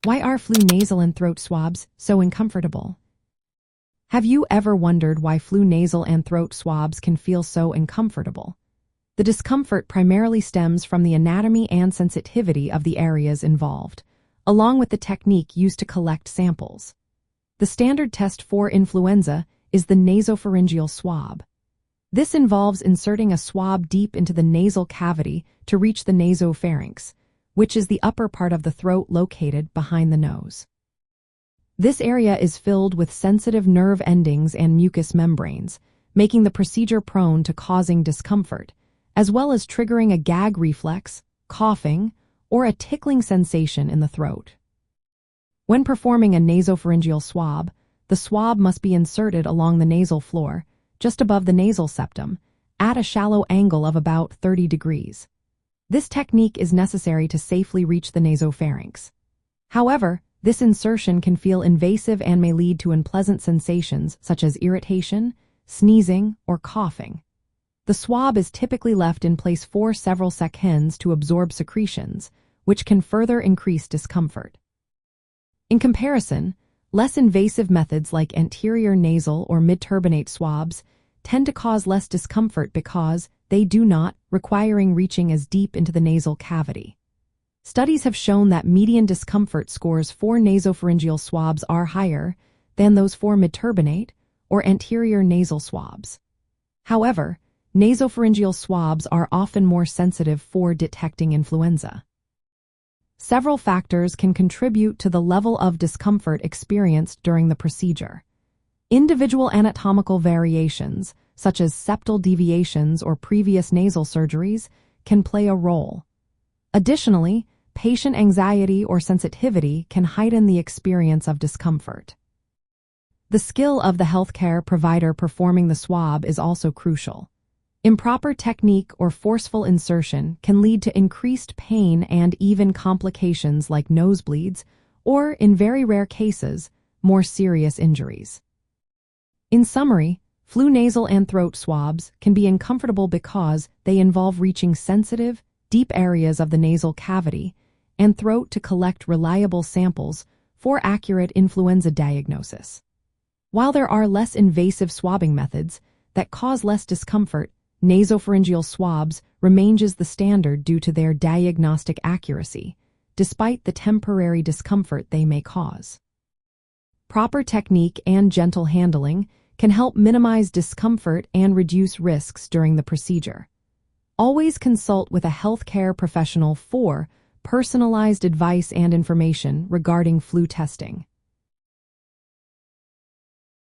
Why are flu nasal and throat swabs so uncomfortable? Have you ever wondered why flu nasal and throat swabs can feel so uncomfortable? The discomfort primarily stems from the anatomy and sensitivity of the areas involved, along with the technique used to collect samples. The standard test for influenza is the nasopharyngeal swab. This involves inserting a swab deep into the nasal cavity to reach the nasopharynx, which is the upper part of the throat located behind the nose. This area is filled with sensitive nerve endings and mucous membranes, making the procedure prone to causing discomfort, as well as triggering a gag reflex, coughing, or a tickling sensation in the throat. When performing a nasopharyngeal swab, the swab must be inserted along the nasal floor, just above the nasal septum, at a shallow angle of about 30 degrees. This technique is necessary to safely reach the nasopharynx. However, this insertion can feel invasive and may lead to unpleasant sensations such as irritation, sneezing, or coughing. The swab is typically left in place for several seconds to absorb secretions, which can further increase discomfort. In comparison, less invasive methods like anterior nasal or mid-turbinate swabs tend to cause less discomfort because they do not requiring reaching as deep into the nasal cavity. Studies have shown that median discomfort scores for nasopharyngeal swabs are higher than those for mid-turbinate or anterior nasal swabs. However, nasopharyngeal swabs are often more sensitive for detecting influenza. Several factors can contribute to the level of discomfort experienced during the procedure. Individual anatomical variations, such as septal deviations or previous nasal surgeries, can play a role. Additionally, patient anxiety or sensitivity can heighten the experience of discomfort. The skill of the healthcare provider performing the swab is also crucial. Improper technique or forceful insertion can lead to increased pain and even complications like nosebleeds or, in very rare cases, more serious injuries. In summary, flu nasal and throat swabs can be uncomfortable because they involve reaching sensitive, deep areas of the nasal cavity and throat to collect reliable samples for accurate influenza diagnosis. While there are less invasive swabbing methods that cause less discomfort, nasopharyngeal swabs remains the standard due to their diagnostic accuracy, despite the temporary discomfort they may cause. Proper technique and gentle handling can help minimize discomfort and reduce risks during the procedure. Always consult with a healthcare professional for personalized advice and information regarding flu testing.